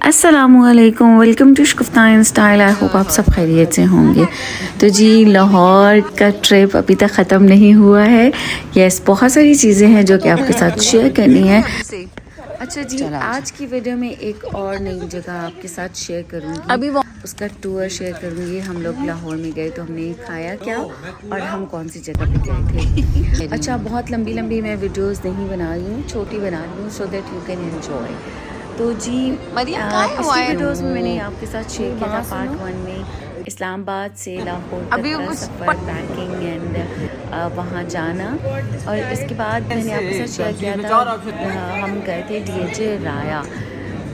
अस्सलामुअलैकुम, welcome to शुफ्तान style. I hope आप सब खैरियत से होंगे। तो जी लाहौर का ट्रिप अभी तक ख़त्म नहीं हुआ है। यस, बहुत सारी चीज़ें हैं जो कि आपके साथ शेयर करनी है। अच्छा जी, आज की वीडियो में एक और नई जगह आपके साथ शेयर करूँगी, अभी उसका टूर शेयर करूँगी। हम लोग लाहौर में गए तो हमने खाया क्या और हम कौन सी जगह पे गए थे। अच्छा, बहुत लंबी लंबी मैं वीडियोस नहीं बना रही हूँ, छोटी बना रही हूँ so that you can enjoy. तो जी पिछली वीडियोस में मैंने आपके साथ शेयर किया था पार्ट 1 में इस्लामाबाद से लाहौर तक का सफ़र, पैकिंग एंड वहाँ जाना। और इसके बाद मैंने आपके साथ शेयर किया था हम गए थे डीएचे राया,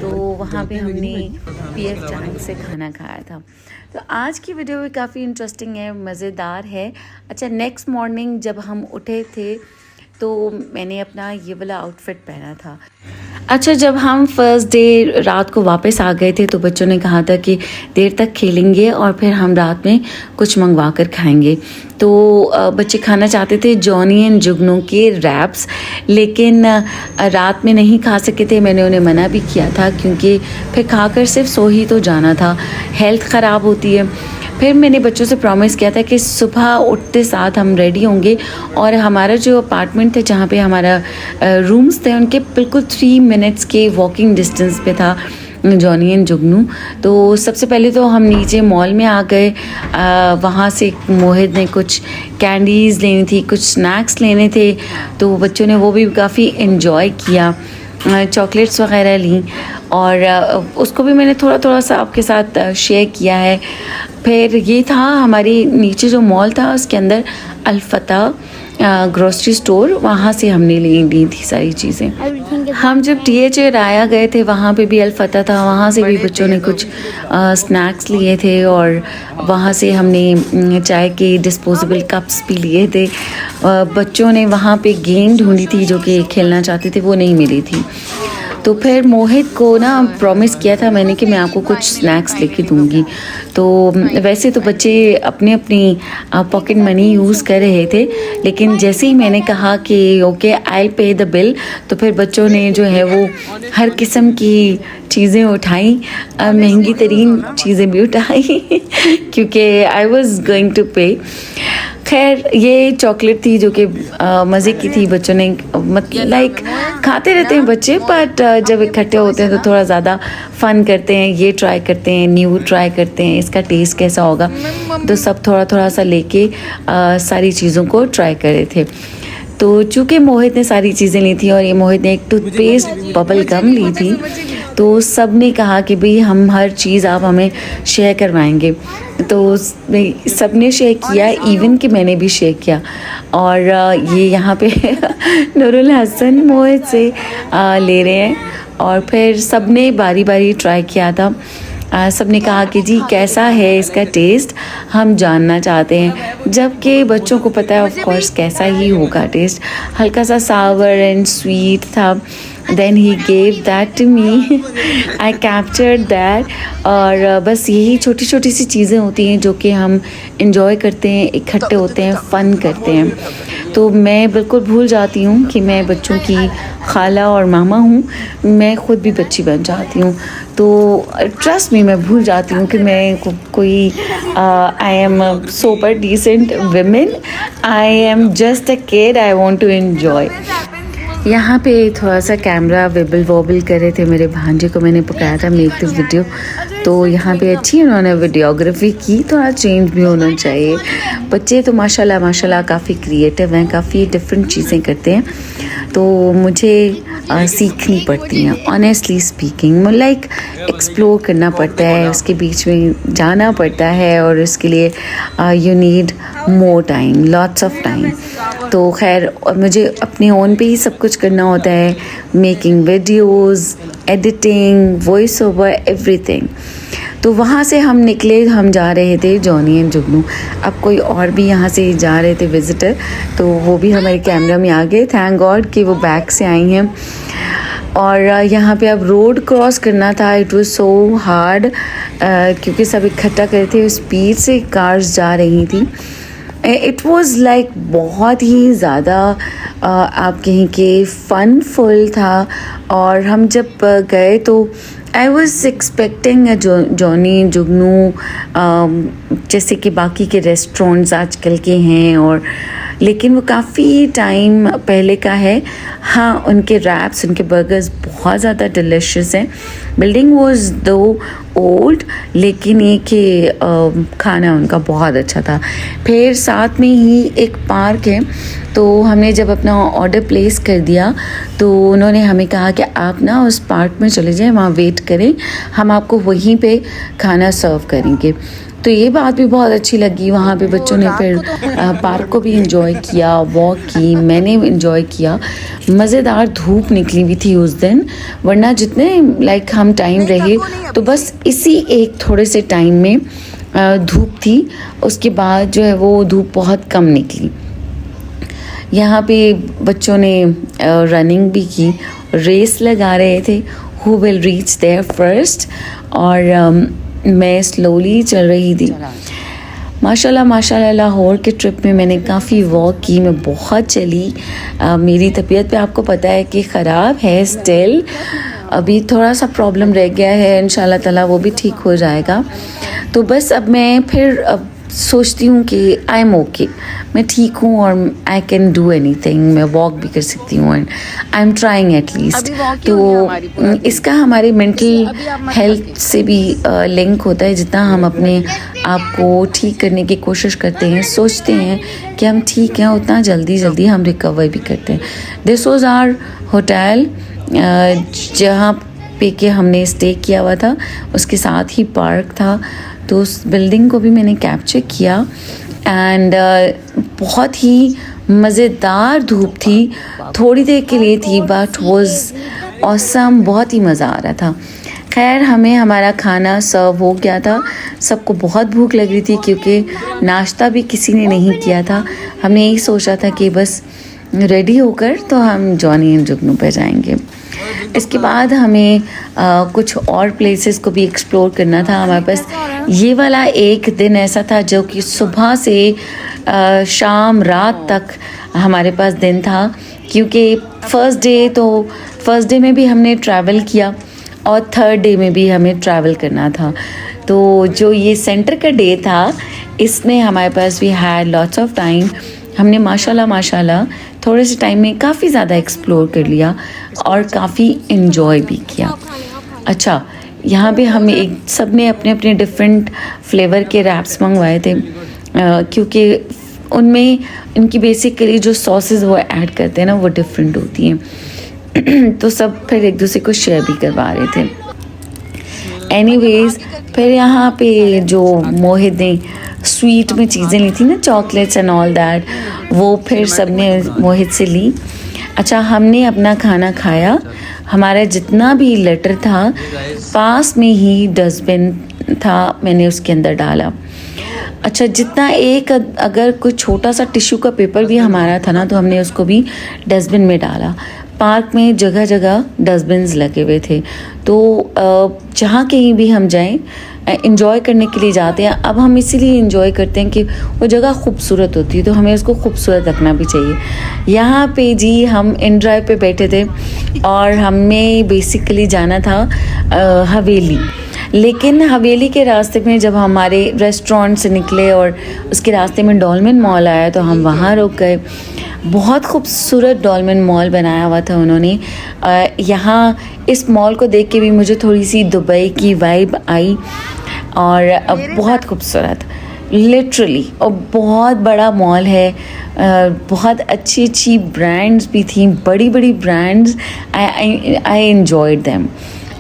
तो वहाँ पे हमने पीएफ टैंक से खाना खाया था। तो आज की वीडियो भी काफ़ी इंटरेस्टिंग है, मज़ेदार है। अच्छा, नेक्स्ट मॉर्निंग जब हम उठे थे तो मैंने अपना ये वाला आउटफिट पहना था। अच्छा, जब हम फर्स्ट डे रात को वापस आ गए थे तो बच्चों ने कहा था कि देर तक खेलेंगे और फिर हम रात में कुछ मंगवा कर खाएंगे। तो बच्चे खाना चाहते थे जॉनी एंड जुगनू के रैप्स, लेकिन रात में नहीं खा सके थे। मैंने उन्हें मना भी किया था क्योंकि फिर खाकर सिर्फ सो ही तो जाना था, हेल्थ ख़राब होती है। फिर मैंने बच्चों से प्रॉमिस किया था कि सुबह उठते साथ हम रेडी होंगे और हमारा जो अपार्टमेंट थे जहाँ पे हमारा रूम्स थे उनके बिल्कुल 3 मिनट्स के वॉकिंग डिस्टेंस पे था जॉनी एंड जुगनू। तो सबसे पहले तो हम नीचे मॉल में आ गए। वहाँ से मोहित ने कुछ कैंडीज़ लेनी थी, कुछ स्नैक्स लेने थे, तो बच्चों ने वो भी काफ़ी इन्जॉय किया। चॉकलेट्स वगैरह ली और उसको भी मैंने थोड़ा थोड़ा सा आपके साथ शेयर किया है। फिर ये था हमारी नीचे जो मॉल था उसके अंदर अल्फता ग्रोसरी स्टोर, वहाँ से हमने ली थी सारी चीज़ें। हम जब डीएचे राया गए थे वहाँ पे भी अल्फता था, वहाँ से भी बच्चों ने कुछ स्नैक्स लिए थे और वहाँ से हमने चाय के डिस्पोजेबल कप्स भी लिए थे। बच्चों ने वहाँ पे गेम ढूंढी थी जो कि खेलना चाहते थे, वो नहीं मिली थी। तो फिर मोहित को ना प्रॉमिस किया था मैंने कि मैं आपको कुछ स्नैक्स लेके दूंगी। तो वैसे तो बच्चे अपनी अपनी पॉकेट मनी यूज़ कर रहे थे, लेकिन जैसे ही मैंने कहा कि ओके आई पे द बिल, तो फिर बच्चों ने जो है वो हर किस्म की चीज़ें उठाई, महंगी तरीन चीज़ें भी उठाई क्योंकि आई वॉज गोइंग टू पे। खैर, ये चॉकलेट थी जो कि मज़े की थी। बच्चों ने मतलब लाइक खाते रहते हैं बच्चे, बट जब इकट्ठे होते हैं तो थोड़ा ज़्यादा फ़न करते हैं, ये ट्राई करते हैं, न्यू ट्राई करते हैं, इसका टेस्ट कैसा होगा। तो सब थोड़ा थोड़ा सा लेके सारी चीज़ों को ट्राई कर रहे थे। तो चूँकि मोहित ने सारी चीज़ें ली थी और ये मोहित ने एक टूथपेस्ट बबल गम ली थी, तो सब ने कहा कि भाई हम हर चीज़ आप हमें शेयर करवाएंगे। तो सब ने शेयर किया, इवन कि मैंने भी शेयर किया। और ये यहाँ पे नूरुल हसन मोहित से ले रहे हैं और फिर सब ने बारी बारी ट्राई किया था। सब ने कहा कि जी कैसा है इसका टेस्ट, हम जानना चाहते हैं, जबकि बच्चों को पता है ऑफ कोर्स कैसा ही होगा टेस्ट। हल्का सा सावर एंड स्वीट था। Then he gave that to me, I captured that. और बस यही छोटी छोटी सी चीज़ें होती हैं जो कि हम इंजॉय करते हैं, इकट्ठे होते हैं, फ़न करते हैं। तो मैं बिल्कुल भूल जाती हूँ कि मैं बच्चों की खाला और मामा हूँ, मैं ख़ुद भी बच्ची बन जाती हूँ। तो ट्रस्ट में मैं भूल जाती हूँ कि मैं कोई I am super decent women, I am just a kid, I want to enjoy. यहाँ पे थोड़ा सा कैमरा विबल वॉबल कर रहे थे, मेरे भांजे को मैंने पकाया था मेक द वीडियो, तो यहाँ पे अच्छी उन्होंने वीडियोग्राफी की, थोड़ा चेंज भी होना चाहिए। बच्चे तो माशाल्लाह माशाल्लाह काफ़ी क्रिएटिव हैं, काफ़ी डिफरेंट चीज़ें करते हैं, तो मुझे सीखनी पड़ती हैं ऑनेस्टली स्पीकिंग। लाइक एक्सप्लोर करना पड़ता है, उसके बीच में जाना पड़ता है और उसके लिए you need more time, lots of time. तो खैर मुझे अपने ओन पे ही सब कुछ करना होता है, making videos, editing, voice over, everything. तो वहाँ से हम निकले, हम जा रहे थे जॉनी एंड जुगनू। अब कोई और भी यहाँ से जा रहे थे विज़िटर, तो वो भी हमारे कैमरा में आ गए। थैंक गॉड कि वो बैक से आई हैं। और यहाँ पे अब रोड क्रॉस करना था, इट वाज सो हार्ड क्योंकि सब इकट्ठा करे थे, स्पीड से कार्स जा रही थी। इट वाज लाइक बहुत ही ज़्यादा आप कहें कि फ़नफुल था। और हम जब गए तो आई वॉज एक्सपेक्टिंग जॉनी जुगनू जैसे कि बाकी के रेस्टोरेंट्स आजकल के हैं, और लेकिन वो काफ़ी टाइम पहले का है। हाँ, उनके रैप्स, उनके बर्गर्स बहुत ज़्यादा डिलिशियस हैं। बिल्डिंग वॉज दो ओल्ड, लेकिन ये कि खाना उनका बहुत अच्छा था। फिर साथ में ही एक पार्क है, तो हमने जब अपना ऑर्डर प्लेस कर दिया तो उन्होंने हमें कहा कि आप ना उस पार्क में चले जाएं, वहाँ वेट करें, हम आपको वहीं पे खाना सर्व करेंगे। तो ये बात भी बहुत अच्छी लगी। वहाँ पे बच्चों ने फिर पार्क को भी इंजॉय किया, वॉक की, मैंने इंजॉय किया। मज़ेदार धूप निकली हुई थी उस दिन, वरना जितने लाइक हम टाइम रहे तो बस इसी एक थोड़े से टाइम में धूप थी, उसके बाद जो है वो धूप बहुत कम निकली। यहाँ पे बच्चों ने रनिंग भी की, रेस लगा रहे थे, who will reach there first, और मैं स्लोली चल रही थी। माशाल्लाह लाहौर के ट्रिप में मैंने काफ़ी वॉक की, मैं बहुत चली। मेरी तबीयत पे आपको पता है कि ख़राब है स्टिल, अभी थोड़ा सा प्रॉब्लम रह गया है, इंशाल्लाह ताला वो भी ठीक हो जाएगा। तो बस अब मैं फिर सोचती हूँ कि आई एम ओके, मैं ठीक हूँ और आई कैन डू एनीथिंग, मैं वॉक भी कर सकती हूँ and I am trying at least. तो इसका हमारे मेंटल हेल्थ से भी लिंक होता है। जितना हम अपने आप को ठीक करने की कोशिश करते हैं, सोचते हैं कि हम ठीक हैं, उतना जल्दी हम रिकवर भी करते हैं। दिस वॉज आवर होटल, जहाँ पे कि हमने स्टे किया हुआ था, उसके साथ ही पार्क था। तो उस बिल्डिंग को भी मैंने कैप्चर किया एंड बहुत ही मज़ेदार धूप थी, थोड़ी देर के लिए थी बट वॉज ऑसम, बहुत ही मज़ा आ रहा था। खैर, हमें हमारा खाना सर्व हो गया था, सबको बहुत भूख लग रही थी क्योंकि नाश्ता भी किसी ने नहीं किया था। हमने यही सोचा था कि बस रेडी होकर तो हम जॉनी एंड जुगनू पे जाएंगे। इसके बाद हमें कुछ और प्लेसेस को भी एक्सप्लोर करना था। हमारे पास ये वाला एक दिन ऐसा था जो कि सुबह से शाम रात तक हमारे पास दिन था, क्योंकि फर्स्ट डे में भी हमने ट्रैवल किया और थर्ड डे में भी हमें ट्रैवल करना था। तो जो ये सेंटर का डे था, इसमें हमारे पास we had lots of time. हमने माशाल्लाह थोड़े से टाइम में काफ़ी ज़्यादा एक्सप्लोर कर लिया और काफ़ी इन्जॉय भी किया। अच्छा, यहाँ पे हमें सब ने अपने अपने डिफरेंट फ्लेवर के रैप्स मंगवाए थे, क्योंकि उनमें इनकी बेसिकली जो सॉसेस वो ऐड करते हैं ना, वो डिफरेंट होती हैं। तो सब फिर एक दूसरे को शेयर भी करवा रहे थे। एनीवेज, फिर यहाँ पे जो मोहित ने स्वीट में चीज़ें ली थी ना, चॉकलेट्स एंड ऑल दैट, वो फिर सब ने मोहित से ली। अच्छा, हमने अपना खाना खाया, हमारा जितना भी लेटर था पास में ही डस्टबिन था, मैंने उसके अंदर डाला। अच्छा, जितना एक अगर कोई छोटा सा टिश्यू का पेपर भी हमारा था ना, तो हमने उसको भी डस्टबिन में डाला। पार्क में जगह जगह डस्टबिन्स लगे हुए थे, तो जहाँ कहीं भी हम जाएं, इंजॉय करने के लिए जाते हैं। अब हम इसीलिए इंजॉय करते हैं कि वो जगह खूबसूरत होती है, तो हमें उसको खूबसूरत रखना भी चाहिए। यहाँ पे जी हम इन ड्राइव पे बैठे थे और हमें बेसिकली जाना था हवेली, लेकिन हवेली के रास्ते में जब हमारे रेस्टोरेंट से निकले और उसके रास्ते में डॉल्मेन मॉल आया तो हम वहाँ रुक गए। बहुत खूबसूरत डॉल्मेन मॉल बनाया हुआ था उन्होंने। यहाँ इस मॉल को देख के भी मुझे थोड़ी सी दुबई की वाइब आई, और बहुत खूबसूरत लिटरली, और बहुत बड़ा मॉल है। बहुत अच्छी ब्रांड्स भी थी, बड़ी brands. I enjoyed them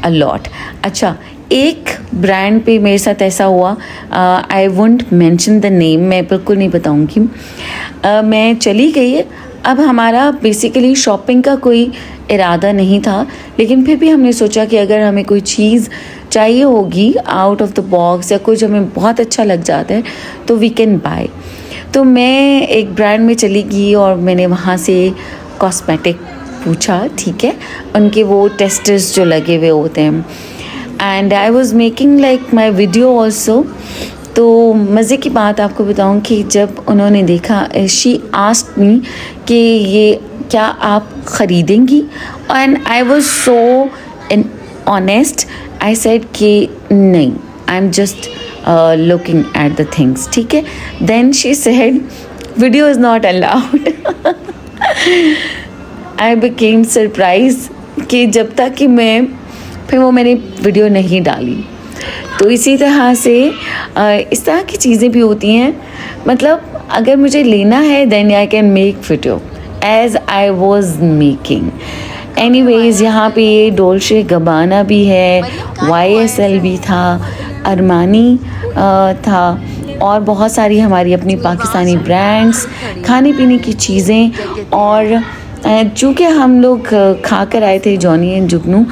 a lot. अच्छा, एक ब्रांड पे मेरे साथ ऐसा हुआ, I won't mention the name, मैं बिल्कुल नहीं बताऊंगी। मैं चली गई। अब हमारा बेसिकली शॉपिंग का कोई इरादा नहीं था, लेकिन फिर भी हमने सोचा कि अगर हमें कोई चीज़ चाहिए होगी आउट ऑफ द बॉक्स या कुछ हमें बहुत अच्छा लग जाता है तो वी कैन बाय। तो मैं एक ब्रांड में चली गई और मैंने वहाँ से कॉस्मेटिक पूछा, ठीक है, उनके वो टेस्टर्स जो लगे हुए होते हैं, and I was making like my video also. तो मज़े की बात आपको बताऊं कि जब उन्होंने देखा, शी आस्क्ड मी कि ये क्या आप ख़रीदेंगी, and I was so honest I said कि नहीं, I am just looking at the things, ठीक है. Then she said video is not allowed. I became surprise कि जब तक कि मैं फिर वो मैंने वीडियो नहीं डाली. तो इसी तरह से इस तरह की चीज़ें भी होती हैं. मतलब अगर मुझे लेना है then I can make video as I was making. Anyways यहाँ पे ये डोल्चे गबाना भी है, YSL भी था, अरमानी था और बहुत सारी हमारी अपनी पाकिस्तानी ब्रांड्स, खाने पीने की चीज़ें. और चूँकि हम लोग खा कर आए थे जॉनी एंड जुगनू,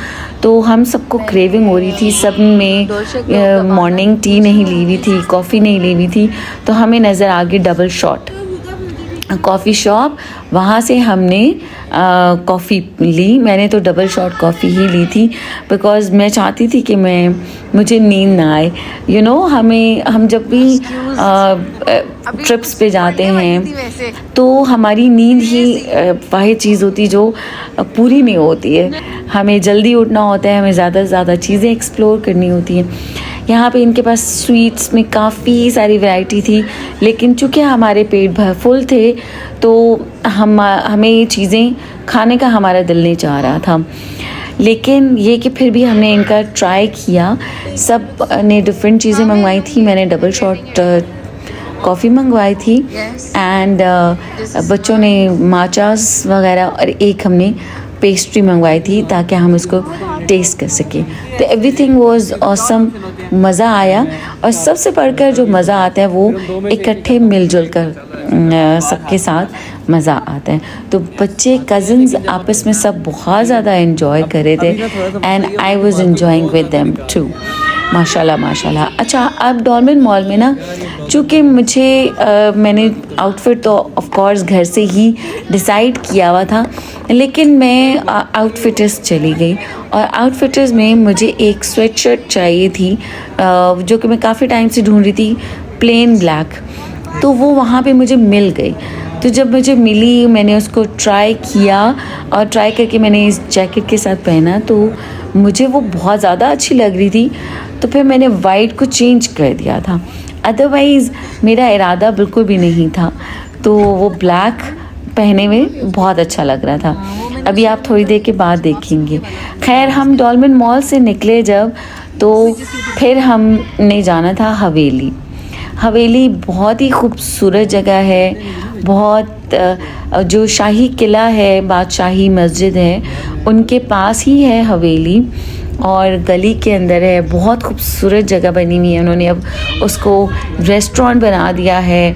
तो हम सबको क्रेविंग हो रही थी. सब में मॉर्निंग टी नहीं ली हुई थी, कॉफ़ी नहीं ली हुई थी. तो हमें नज़र आ गई डबल शॉट कॉफ़ी शॉप. वहाँ से हमने कॉफ़ी ली. मैंने तो डबल शॉट कॉफ़ी ही ली थी बिकॉज़ मैं चाहती थी कि मुझे नींद ना आए. हम जब भी ट्रिप्स पे जाते हैं तो हमारी नींद ही वाहिद चीज़ होती जो पूरी नहीं होती है. हमें जल्दी उठना होता है, हमें ज़्यादा से ज़्यादा चीज़ें एक्सप्लोर करनी होती हैं. यहाँ पे इनके पास स्वीट्स में काफ़ी सारी वैरायटी थी, लेकिन चूँकि हमारे पेट भर फुल थे तो हमें ये चीज़ें खाने का हमारा दिल नहीं चाह रहा था. लेकिन ये कि फिर भी हमने इनका ट्राई किया. सब ने डिफरेंट चीज़ें मंगवाई थी. मैंने डबल शॉट कॉफ़ी मंगवाई थी एंड बच्चों ने माचास वगैरह और एक हमने पेस्ट्री मंगवाई थी ताकि हम इसको टेस्ट कर सकें. तो एवरीथिंग वाज ऑसम. मज़ा आया. और सबसे बढ़कर जो मज़ा आता है वो इकट्ठे मिलजुल कर सबके साथ मज़ा आता है. तो बच्चे कज़न्स आपस में सब बहुत ज़्यादा एंजॉय कर रहे थे and I was enjoying with them too. माशाल्लाह माशाल्लाह. अच्छा, अब डॉल्मेन मॉल में ना, चूँकि मैंने आउटफिट तो ऑफ कोर्स घर से ही डिसाइड किया हुआ था, लेकिन मैं आउटफिटर्स चली गई और आउटफिटर्स में मुझे एक स्वेट शर्ट चाहिए थी जो कि मैं काफ़ी टाइम से ढूंढ रही थी, प्लेन ब्लैक. तो वो वहाँ पे मुझे मिल गई. तो जब मुझे मिली मैंने उसको ट्राई किया और ट्राई करके मैंने इस जैकेट के साथ पहना तो मुझे वो बहुत ज़्यादा अच्छी लग रही थी. तो फिर मैंने वाइट को चेंज कर दिया था. अदरवाइज़ मेरा इरादा बिल्कुल भी नहीं था. तो वो ब्लैक पहने में बहुत अच्छा लग रहा था. अभी आप थोड़ी देर के बाद देखेंगे. खैर, हम डॉल्मेन मॉल से निकले जब, तो फिर हमने जाना था हवेली. हवेली बहुत ही खूबसूरत जगह है. बहुत जो शाही किला है, बादशाही मस्जिद है, उनके पास ही है हवेली और गली के अंदर है. बहुत खूबसूरत जगह बनी हुई है. उन्होंने अब उसको रेस्टोरेंट बना दिया है,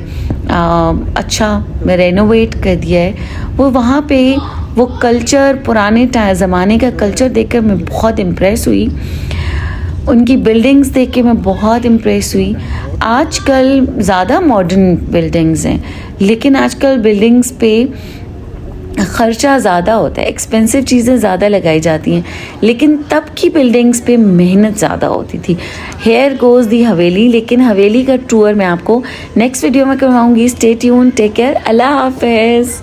अच्छा रेनोवेट कर दिया है. वो वहाँ पे वो कल्चर, पुराने ज़माने का कल्चर देखकर मैं बहुत इम्प्रेस हुई. उनकी बिल्डिंग्स देख के मैं बहुत इम्प्रेस हुई. आजकल ज़्यादा मॉडर्न बिल्डिंग्स हैं, लेकिन आजकल बिल्डिंग्स पे ख़र्चा ज़्यादा होता है, एक्सपेंसिव चीज़ें ज़्यादा लगाई जाती हैं. लेकिन तब की बिल्डिंग्स पे मेहनत ज़्यादा होती थी. हेयर गोज़ दी हवेली. लेकिन हवेली का टूर मैं आपको नेक्स्ट वीडियो में करवाऊँगी. स्टे ट्यून, टेक केयर, अल्लाह हाफ़िज़.